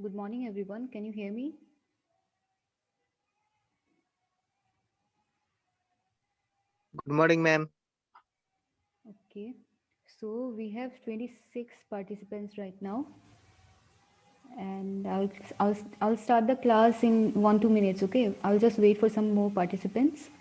Good morning, everyone. Can you hear me? Good morning, ma'am. Okay. So we have 26 participants right now, and I'll start the class in 1 2 minutes. Okay. I'll just wait for some more participants.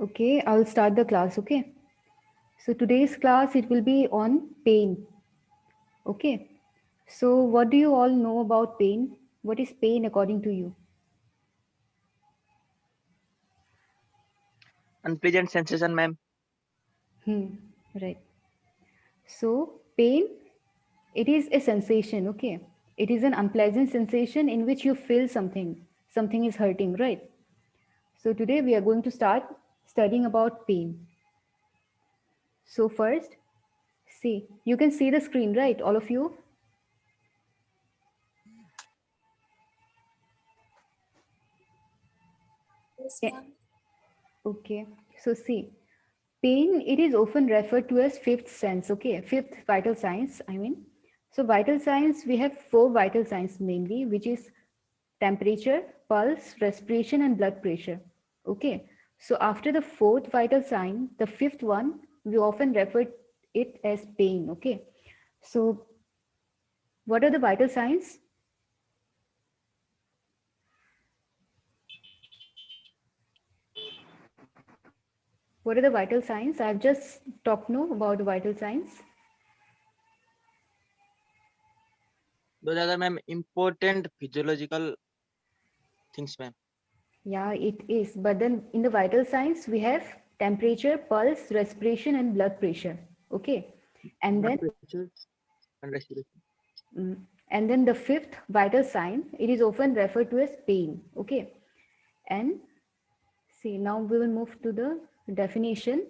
Okay. I'll start the class. Okay. So today's class it will be on pain. Okay. So what do you all know about pain? What is pain according to you? Unpleasant sensation, ma'am. Hmm. Right. So pain it is a sensation, okay? It is an unpleasant sensation in which you feel something. Something is hurting, right? So today we are going to start studying about pain. So first, see, you can see the screen, right? All of you? Yes, Yeah. ma'am. Okay. So see, pain it is often referred to as fifth sense, okay? Fifth vital signs, I mean. So vital signs, we have four vital signs mainly, which is temperature, pulse, respiration, and blood pressure. Okay. So after the fourth vital sign, the fifth one, we often refer it as pain. Okay. So what are the vital signs? What are the vital signs? I've just talked now about the vital signs. Those are the, ma'am, important physiological things, ma'am. Yeah, it is. But then in the vital signs, we have temperature, pulse, respiration, and blood pressure. Okay. And Blood then pressure and respiration. mm, and then the fifth vital sign, it is often referred to as pain. Okay. And see, now we will move to the definition.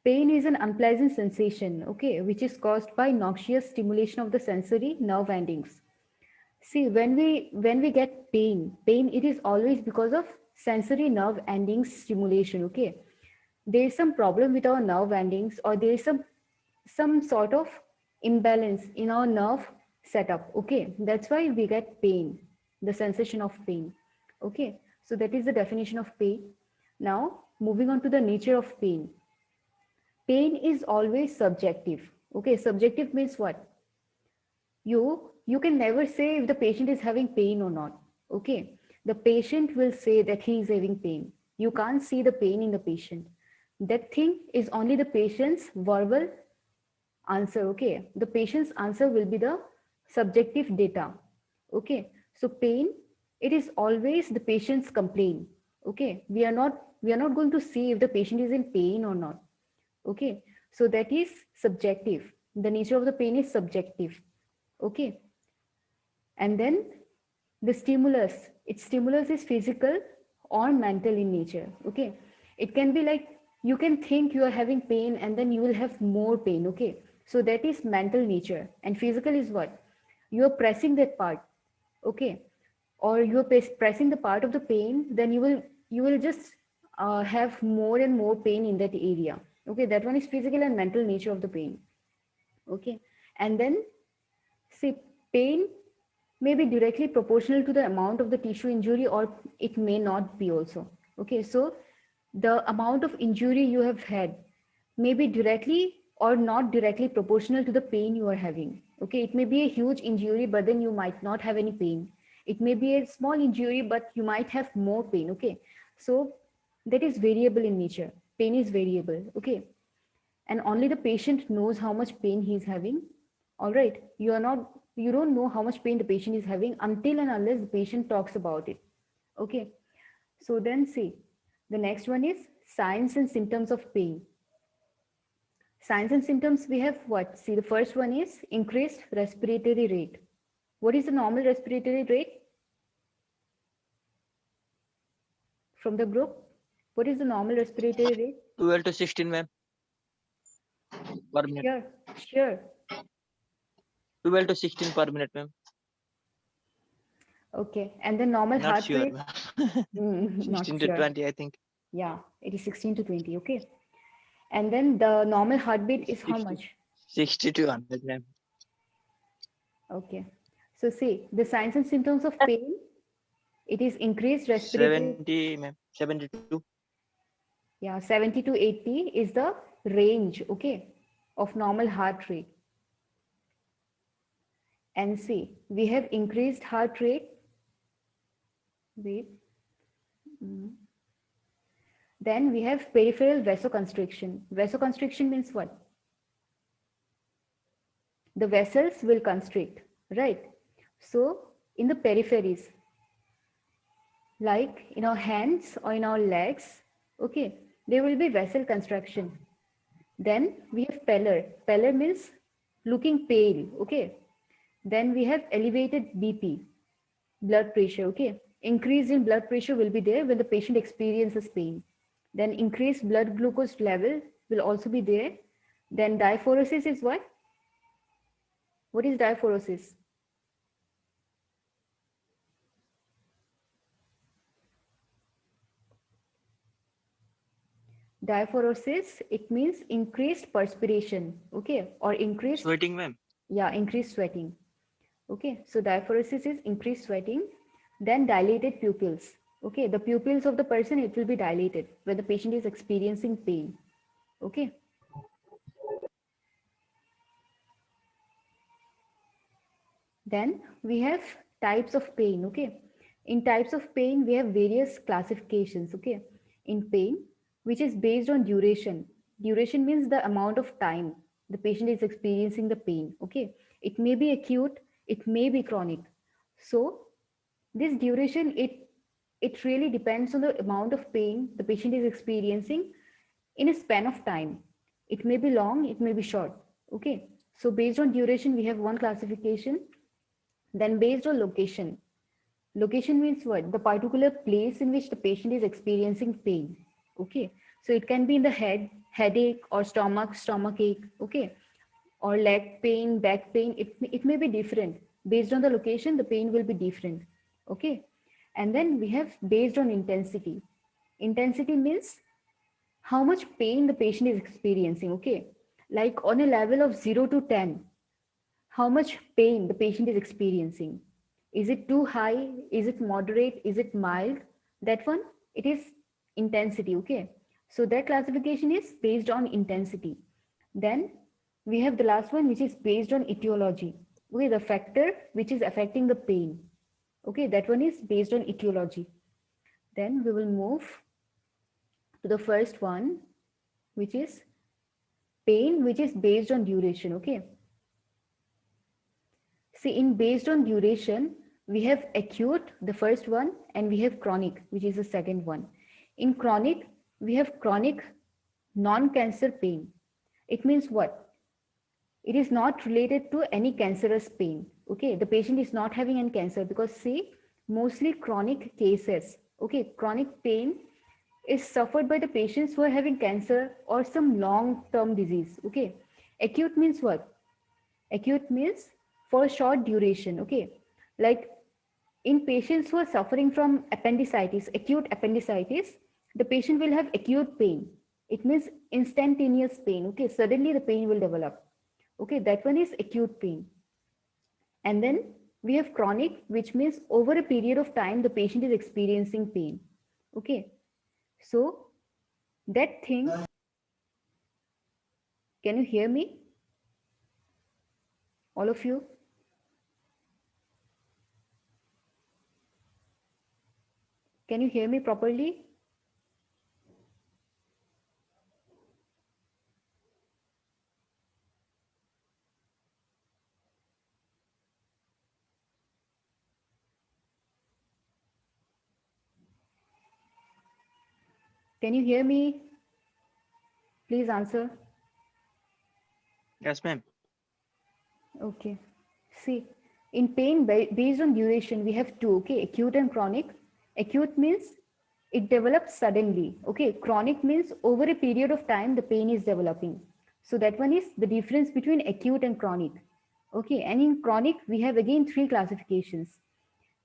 Pain is an unpleasant sensation, okay, which is caused by noxious stimulation of the sensory nerve endings. See, when we get pain it is always because of sensory nerve endings stimulation, okay. There is some problem with our nerve endings, or there is some sort of imbalance in our nerve setup, okay. That's why we get pain, the sensation of pain, okay. So that is the definition of pain. Now, moving on to the nature of pain. Pain is always subjective, okay. Subjective means what? You can never say if the patient is having pain or not, okay. The patient will say that he is having pain. You can't see the pain in the patient. That thing is only the patient's verbal answer, okay. The patient's answer will be the subjective data, okay. So pain, it is always the patient's complaint, okay. We are not going to see if the patient is in pain or not, okay. So that is subjective. The nature of the pain is subjective, okay. And then the stimulus, its stimulus is physical or mental in nature, okay. It can be like, you can think you are having pain and then you will have more pain, okay. So that is mental nature. And physical is what? You are pressing that part, okay. Or you are pressing the part of the pain, then you will just have more and more pain in that area, okay. That one is physical and mental nature of the pain, okay. And then, see, pain may be directly proportional to the amount of the tissue injury, or it may not be also. Okay, so the amount of injury you have had may be directly or not directly proportional to the pain you are having. Okay, it may be a huge injury, but then you might not have any pain. It may be a small injury, but you might have more pain. Okay, so that is variable in nature. Pain is variable. Okay, and only the patient knows how much pain he is having. All right, you don't know how much pain the patient is having until and unless the patient talks about it, okay. So then, see, the next one is signs and symptoms of pain. Signs and symptoms, we have what? See, the first one is increased respiratory rate. What is the normal respiratory rate from the group? What is the normal respiratory rate? 12 to 16, ma'am. per minute. Sure, sure. 12 to 16 per minute, ma'am. Okay, and the normal Not heart sure, rate? ma'am. Not 16 to sure. 20, I think. Yeah, it is 16 to 20. Okay. And then the normal heartbeat is how 60, much? 60 to 100, ma'am. Okay. So see, the signs and symptoms of pain, it is increased respiratory. 70, ma'am. 72. Yeah, 70 to 80 is the range, okay, of normal heart rate. And see, we have increased heart rate. Wait. Mm. Then we have peripheral vasoconstriction. Vasoconstriction means what? The vessels will constrict, right? So in the peripheries, like in our hands or in our legs, okay, there will be vessel constriction. Then we have pallor. Pallor means looking pale, okay. Then we have elevated BP, blood pressure, okay. Increase in blood pressure will be there when the patient experiences pain. Then increased blood glucose level will also be there. Then diaphoresis is what? What is diaphoresis? Diaphoresis, it means increased perspiration, okay, or increased, Sweating, ma'am. yeah, increased sweating. Okay, so diaphoresis is increased sweating. Then dilated pupils. Okay, the pupils of the person, it will be dilated when the patient is experiencing pain. Okay. Then we have types of pain. Okay. In types of pain, we have various classifications. Okay. In pain, which is based on duration. Duration means the amount of time the patient is experiencing the pain. Okay. It may be acute, it may be chronic. So this duration, it really depends on the amount of pain the patient is experiencing in a span of time. It may be long, it may be short. Okay. So based on duration, we have one classification. Then based on location. Location means what? The particular place in which the patient is experiencing pain. Okay. So it can be in the head, headache, or stomach ache. Okay. Or leg pain, back pain. It may be different. Based on the location, the pain will be different. Okay. And then we have based on intensity. Intensity means how much pain the patient is experiencing. Okay. Like on a level of 0 to 10, how much pain the patient is experiencing. Is it too high? Is it moderate? Is it mild? That one, it is intensity. Okay. So that classification is based on intensity. Then we have the last one, which is based on etiology. Okay, the factor which is affecting the pain. Okay, that one is based on etiology. Then we will move to the first one, which is pain, which is based on duration. Okay. See, in based on duration, we have acute, the first one, and we have chronic, which is the second one. In chronic, we have chronic non-cancer pain. It means what? It is not related to any cancerous pain. Okay, the patient is not having any cancer because see, mostly chronic cases, okay, chronic pain is suffered by the patients who are having cancer or some long-term disease. Okay, acute means what? Acute means for short duration. Okay, like in patients who are suffering from appendicitis, acute appendicitis, the patient will have acute pain. It means instantaneous pain. Okay, suddenly the pain will develop. Okay, that one is acute pain. And then we have chronic, which means over a period of time the patient is experiencing pain. Okay, so that thing, can you hear me, all of you? Can you hear me properly? Can you hear me? Please answer. Yes, ma'am. Okay. See, in pain based on duration, we have two, okay, acute and chronic. Acute means it develops suddenly. Okay, chronic means over a period of time the pain is developing. So that one is the difference between acute and chronic. Okay, and in chronic, we have again three classifications.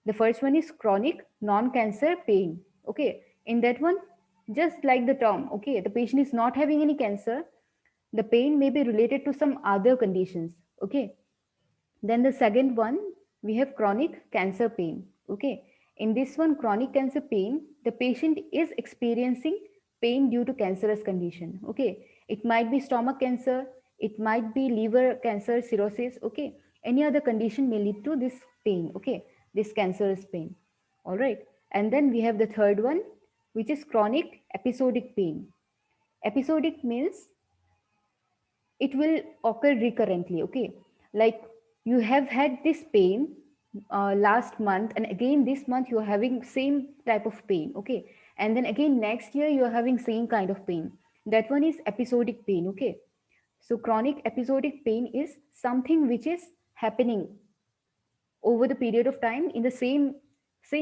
The first one is chronic non-cancer pain. Okay, in that one, just like the term, okay, the patient is not having any cancer, the pain may be related to some other conditions. Okay, then the second one, we have chronic cancer pain. Okay. In this one, chronic cancer pain, the patient is experiencing pain due to cancerous condition. Okay. It might be stomach cancer, it might be liver cancer, cirrhosis. Okay. Any other condition may lead to this pain. Okay. This cancerous pain. All right. And then we have the third one, which is chronic episodic pain. Episodic means it will occur recurrently. Okay, like you have had this pain last month, and again this month you are having same type of pain. Okay, and then again next year you are having same kind of pain. That one is episodic pain. Okay, so chronic episodic pain is something which is happening over the period of time in the same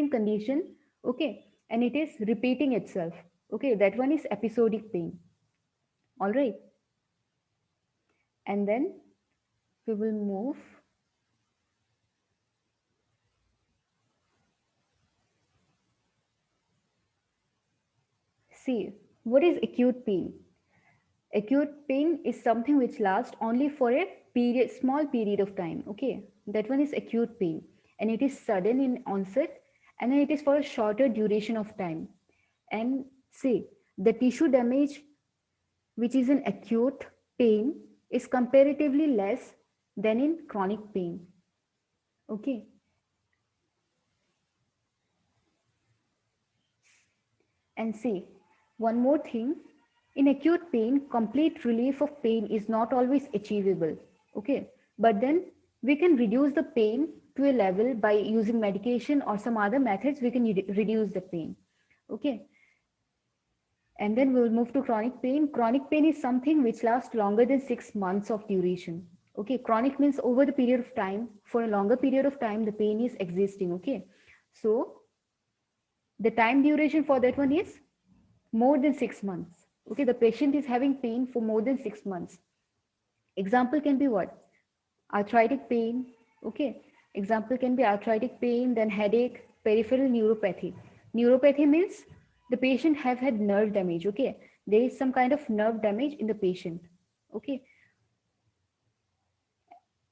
condition. Okay, and it is repeating itself. Okay, that one is episodic pain. All right, and then we will move. See, what is acute pain? Acute pain is something which lasts only for a period, small period of time. Okay, that one is acute pain, and it is sudden in onset, and then it is for a shorter duration of time. And see, the tissue damage, which is an acute pain, is comparatively less than in chronic pain. Okay, and see, one more thing, in acute pain, complete relief of pain is not always achievable. Okay, but then we can reduce the pain to a level by using medication or some other methods, we can reduce the pain. Okay, and then we'll move to chronic pain. Chronic pain is something which lasts longer than 6 months of duration. Okay, chronic means over the period of time, for a longer period of time, the pain is existing. Okay, so the time duration for that one is more than 6 months. Okay, the patient is having pain for more than 6 months. Example can be what? Arthritic pain. Okay, example can be arthritic pain, then headache, peripheral neuropathy. Neuropathy means the patient have had nerve damage. Okay, there is some kind of nerve damage in the patient. Okay,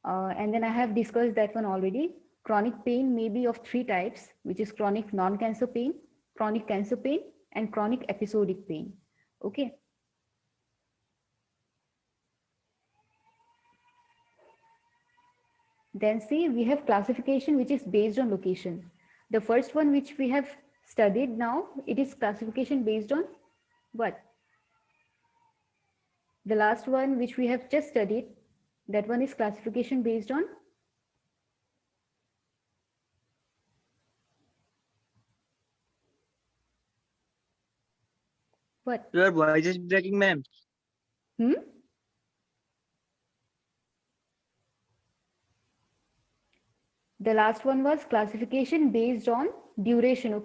and then I have discussed that one already. Chronic pain may be of three types, which is chronic non-cancer pain, chronic cancer pain, and chronic episodic pain. Okay. Then see, we have classification which is based on location. The first one which we have studied now, it is classification based on what? The last one which we have just studied, that one is classification based on what? Your voice is breaking, ma'am. Hmm? The last one was classification based on duration.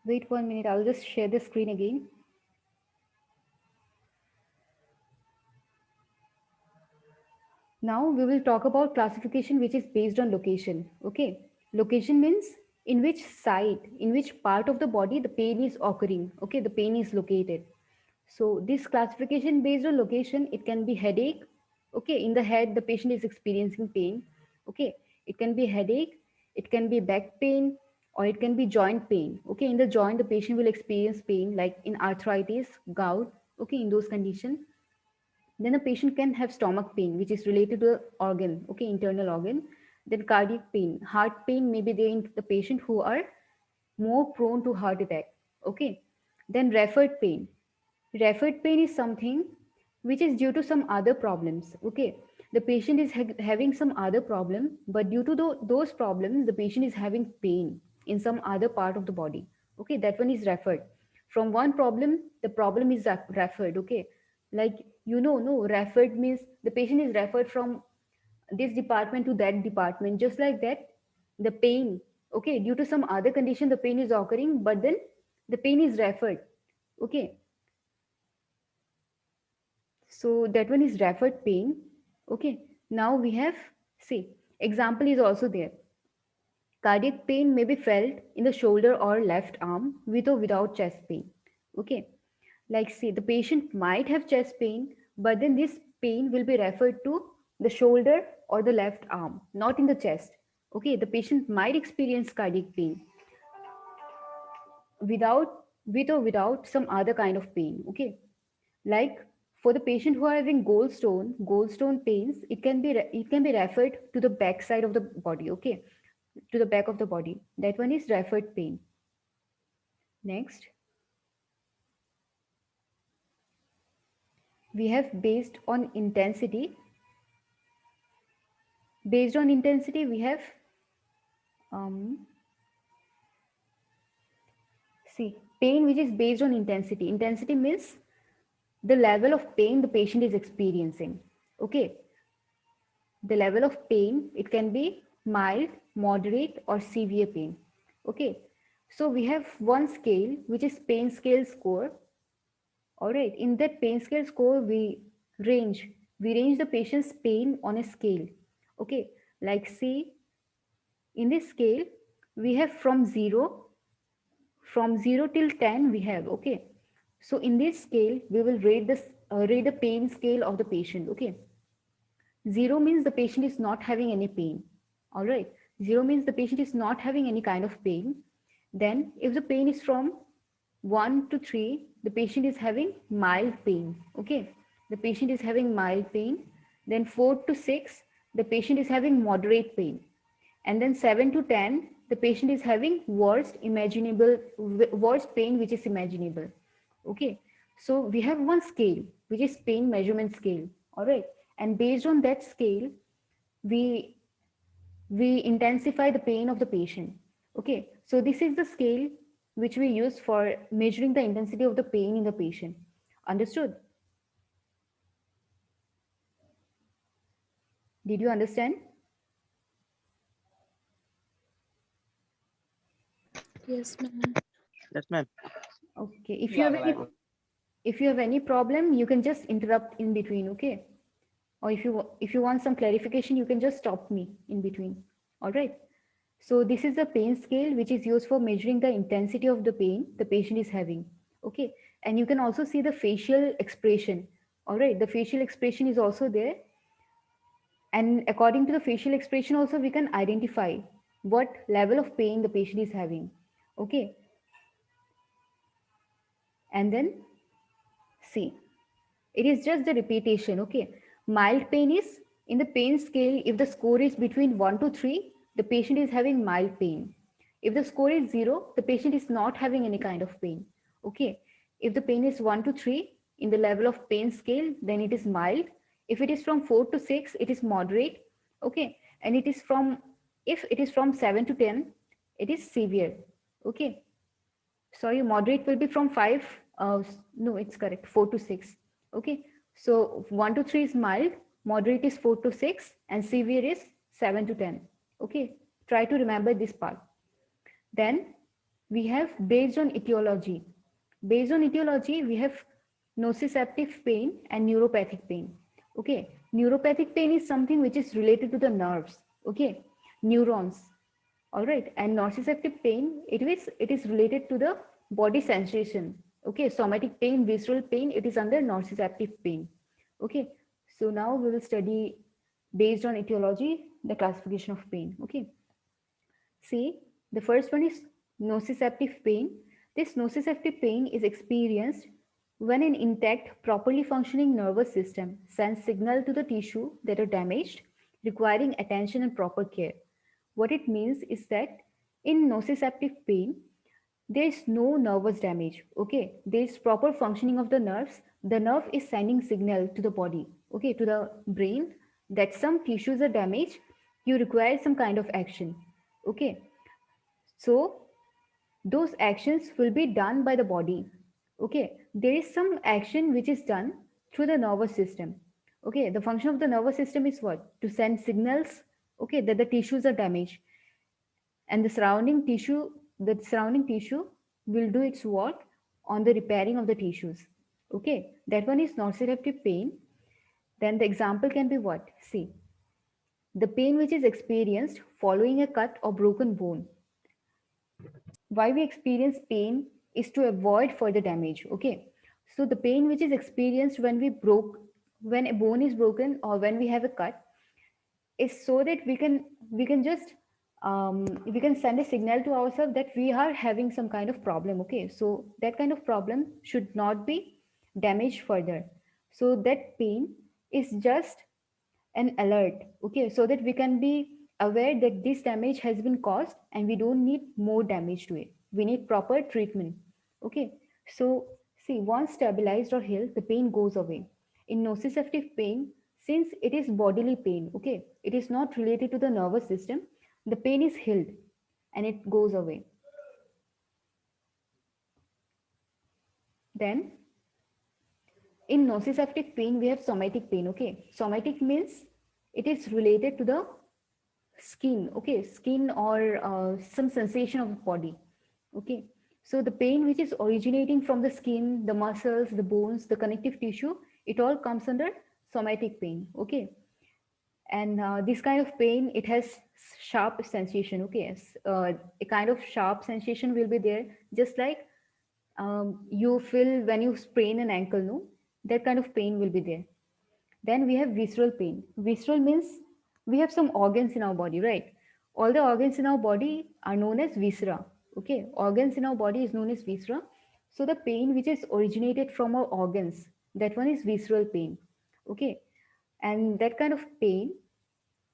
Wait 1 minute, I'll just share the screen again. Now we will talk about classification which is based on location. Okay. Location means in which site, in which part of the body the pain is occurring. Okay. The pain is located. So this classification based on location, it can be headache. Okay. In the head, the patient is experiencing pain. Okay. It can be headache. It can be back pain, or it can be joint pain. Okay. In the joint, the patient will experience pain like in arthritis, gout. Okay. In those conditions, then a patient can have stomach pain, which is related to the organ, okay, internal organ. Then cardiac pain, heart pain may be there in the patient who are more prone to heart attack. Okay. Then referred pain. Referred pain is something which is due to some other problems. Okay. The patient is having some other problem, but due to those problems, the patient is having pain in some other part of the body. Okay. That one is referred. From one problem, the problem is referred. Okay. Like, no, referred means the patient is referred from this department to that department. Just like that, the pain Okay, due to some other condition, the pain is occurring, but then the pain is referred. Okay, so that one is referred pain. Okay, now we have, see, example is also there. Cardiac pain may be felt in the shoulder or left arm with or without chest pain. Okay, like see, the patient might have chest pain, but then this pain will be referred to the shoulder or the left arm, not in the chest. Okay, the patient might experience cardiac pain without, with or without some other kind of pain. Okay, like for the patient who are having gallstone pains, it can be referred to the back side of the body. Okay, to the back of the body. That one is referred pain. Next, we have based on intensity. Based on intensity, we have um, see, pain which is based on intensity. Intensity means the level of pain the patient is experiencing. Okay, the level of pain, it can be mild, moderate, or severe pain. Okay, so we have one scale which is pain scale score. All right, in that pain scale score, range we range the patient's pain on a scale. Okay, like see, in this scale we have from 0 till 10 we have. Okay, so in this scale we will rate the pain scale of the patient. Okay, 0 means the patient is not having any pain. All right, 0 means the patient is not having any kind of pain. Then if the pain is from 1 to 3, the patient is having mild pain. Okay, the patient is having mild pain. Then 4 to 6, the patient is having moderate pain. And then 7 to 10, the patient is having worst pain which is imaginable. Okay, so we have one scale which is pain measurement scale. All right, and based on that scale, we we intensify the pain of the patient. Okay, so this is the scale which we use for measuring the intensity of the pain in the patient. Understood? Did you understand? Yes, ma'am. Yes, ma'am. Okay, if you have any problem, you can just interrupt in between. Okay, or if you want some clarification, you can just stop me in between. All right, so this is the pain scale which is used for measuring the intensity of the pain the patient is having. Okay, and you can also see the facial expression. All right, the facial expression is also there, and according to the facial expression also we can identify what level of pain the patient is having. Okay, and then see, it is just the repetition. Okay, mild pain is, in the pain scale, if the score is between 1 to 3, the patient is having mild pain. If the score is 0, the patient is not having any kind of pain. Okay, if the pain is 1 to 3 in the level of pain scale, then it is mild. If it is from 4 to 6, it is moderate. Okay, and it is from, if it is from 7 to 10, it is severe. Okay, sorry, moderate will be from 5, no, it's correct, 4 to 6. Okay, so 1 to 3 is mild, moderate is 4 to 6, and severe is 7 to 10. Okay, try to remember this part. Then we have based on etiology. Based on etiology, we have nociceptive pain and neuropathic pain. Okay, neuropathic pain is something which is related to the nerves. Okay, neurons. All right, and nociceptive pain, it is related to the body sensation. Okay, somatic pain, visceral pain, it is under nociceptive pain. Okay, so now we will study based on etiology the classification of pain. Okay, see, the first one is nociceptive pain. This nociceptive pain is experienced when an intact, properly functioning nervous system sends signal to the tissue that are damaged, requiring attention and proper care. What it means is that in nociceptive pain, there is no nervous damage. Okay, there is proper functioning of the nerves. The nerve is sending signal to the body, okay, to the brain, that some tissues are damaged, you require some kind of action. Okay, so those actions will be done by the body. Okay, there is some action which is done through the nervous system. Okay, the function of the nervous system is what? To send signals, okay, that the tissues are damaged. and the surrounding tissue will do its work on the repairing of the tissues. Okay, that one is nociceptive pain. Then the example can be what? See, the pain which is experienced following a cut or broken bone. Why we experience pain is to avoid further damage. Okay, so the pain which is experienced when a bone is broken or when we have a cut is so that we can just we can send a signal to ourselves that we are having some kind of problem. Okay, so that kind of problem should not be damaged further. So that pain is just an alert, okay, so that we can be aware that this damage has been caused and we don't need more damage to it. We need proper treatment. Okay, so see, once stabilized or healed, the pain goes away. In nociceptive pain, since it is bodily pain, okay, it is not related to the nervous system, the pain is healed and it goes away. Then in nociceptive pain, we have somatic pain. Okay, somatic means it is related to the skin. Okay, skin or some sensation of the body. Okay, so the pain which is originating from the skin, the muscles, the bones, the connective tissue, it all comes under somatic pain. Okay, and this kind of pain, it has sharp sensation. Okay, a kind of sharp sensation will be there, just like you feel when you sprain an ankle, no, that kind of pain will be there. Then we have visceral pain. Visceral means we have some organs in our body, right? All the organs in our body are known as viscera. Okay, organs in our body is known as viscera. So the pain which is originated from our organs, that one is visceral pain. Okay, and that kind of pain,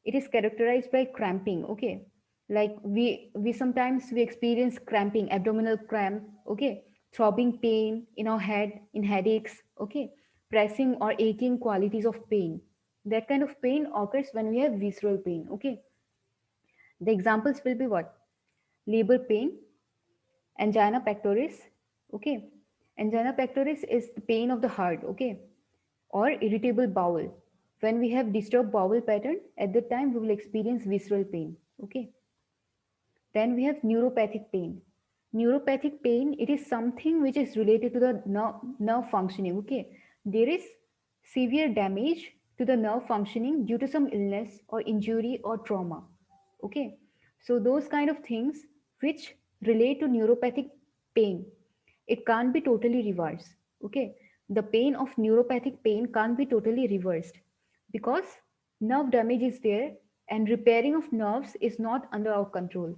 it is characterized by cramping. Okay, like we sometimes we experience cramping, abdominal cramp. Okay, throbbing pain in our head, in headaches. Okay, pressing or aching qualities of pain. That kind of pain occurs when we have visceral pain. Okay, the examples will be what? Labor pain, angina pectoris. Okay, angina pectoris is the pain of the heart. Okay, or irritable bowel. When we have disturbed bowel pattern, at that time we will experience visceral pain. Okay, then we have neuropathic pain. Neuropathic pain, it is something which is related to the nerve functioning. Okay, there is severe damage to the nerve functioning due to some illness or injury or trauma. Okay, so those kind of things which relate to neuropathic pain, it can't be totally reversed. Okay, the pain of neuropathic pain can't be totally reversed because nerve damage is there and repairing of nerves is not under our control.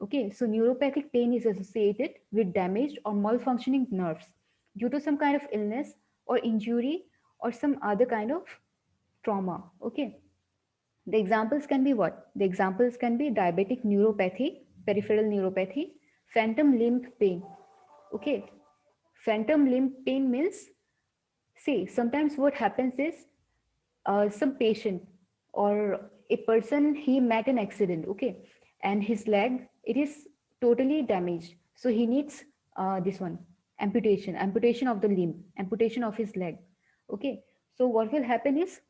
Okay, so neuropathic pain is associated with damaged or malfunctioning nerves due to some kind of illness or injury or some other kind of trauma. Okay, the examples can be what? The examples can be diabetic neuropathy, peripheral neuropathy, phantom limb pain. Okay, phantom limb pain means, see, sometimes what happens is some patient or a person, he met an accident. Okay, and his leg, it is totally damaged, so he needs this one, amputation of the limb, amputation of his leg. Okay, so what will happen is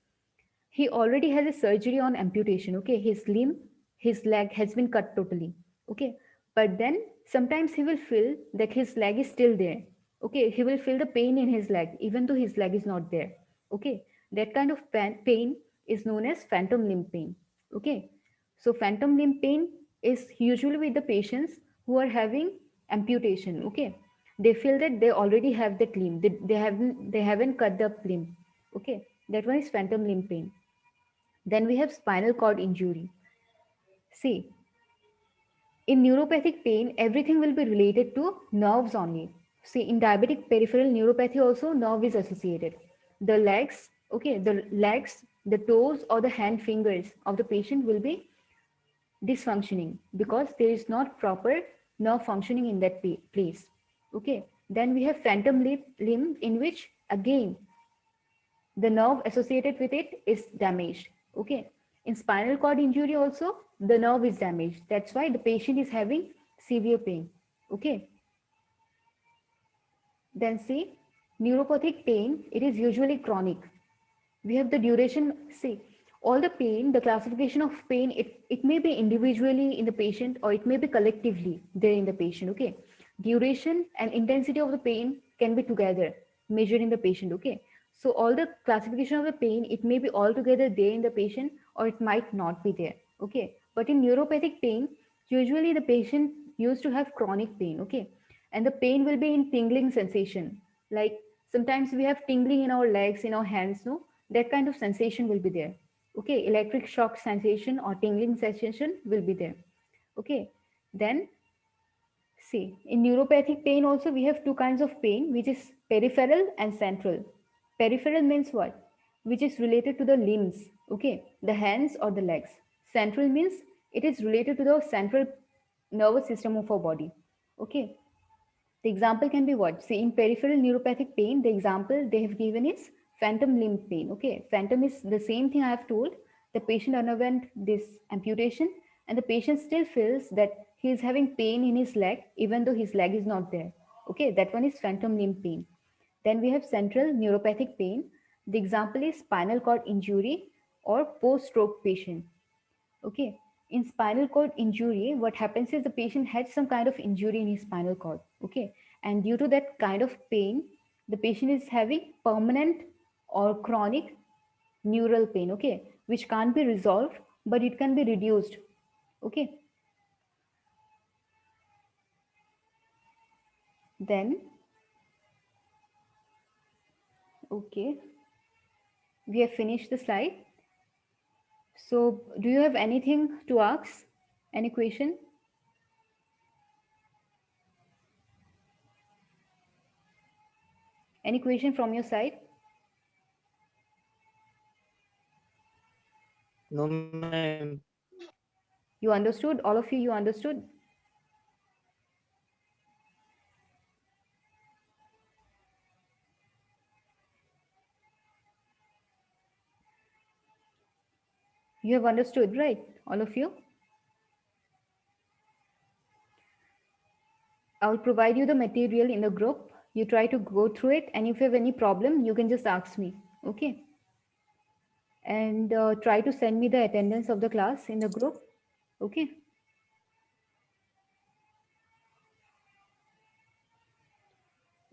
he already has a surgery on amputation. Okay, his limb, his leg has been cut totally. Okay, but then sometimes he will feel that his leg is still there. Okay, he will feel the pain in his leg even though his leg is not there. Okay, that kind of pain is known as phantom limb pain. Okay, so phantom limb pain is usually with the patients who are having amputation. Okay, they feel that they already have that limb, they haven't cut the limb. Okay, that one is phantom limb pain. Then we have spinal cord injury. See, in neuropathic pain, everything will be related to nerves only. See, in diabetic peripheral neuropathy also, nerve is associated. The legs, okay, the legs, the toes or the hand fingers of the patient will be dysfunctioning because there is not proper nerve functioning in that place. Okay, then we have phantom limb in which again the nerve associated with it is damaged. Okay, in spinal cord injury also the nerve is damaged, that's why the patient is having severe pain. Okay, then see, neuropathic pain, it is usually chronic. We have the duration. See, all the pain, the classification of pain, it may be individually in the patient or it may be collectively there in the patient. Okay. Duration and intensity of the pain can be together measured in the patient. Okay. So all the classification of the pain, it may be all together there in the patient or it might not be there. Okay. But in neuropathic pain, usually the patient used to have chronic pain. Okay. And the pain will be in tingling sensation. Like sometimes we have tingling in our legs, in our hands, no? That kind of sensation will be there. Okay. Electric shock sensation or tingling sensation will be there. Okay. Then see, in neuropathic pain also we have two kinds of pain, which is peripheral and central. Peripheral means what? Which is related to the limbs, okay, the hands or the legs. Central means it is related to the central nervous system of our body, okay. The example can be what? See, in peripheral neuropathic pain, the example they have given is phantom limb pain. Okay, phantom is the same thing I have told. The patient underwent this amputation, and the patient still feels that he is having pain in his leg, even though his leg is not there. Okay, that one is phantom limb pain. Then we have central neuropathic pain. The example is spinal cord injury or post-stroke patient. Okay. In spinal cord injury, what happens is the patient had some kind of injury in his spinal cord. Okay. And due to that kind of pain, the patient is having permanent or chronic neural pain. Okay. Which can't be resolved, but it can be reduced. Okay. Then, okay. We have finished the slide. So, do you have anything to ask? Any question? Any question from your side? No, ma'am. You understood? All of you, you understood? You have understood, right? All of you? I'll provide you the material in the group. You try to go through it, and if you have any problem, you can just ask me. Okay? And try to send me the attendance of the class in the group. Okay?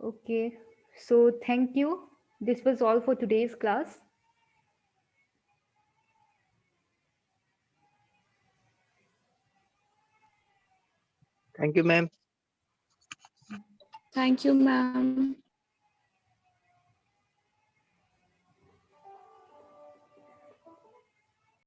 Okay. So thank you. This was all for today's class. Thank you, ma'am. Thank you, ma'am.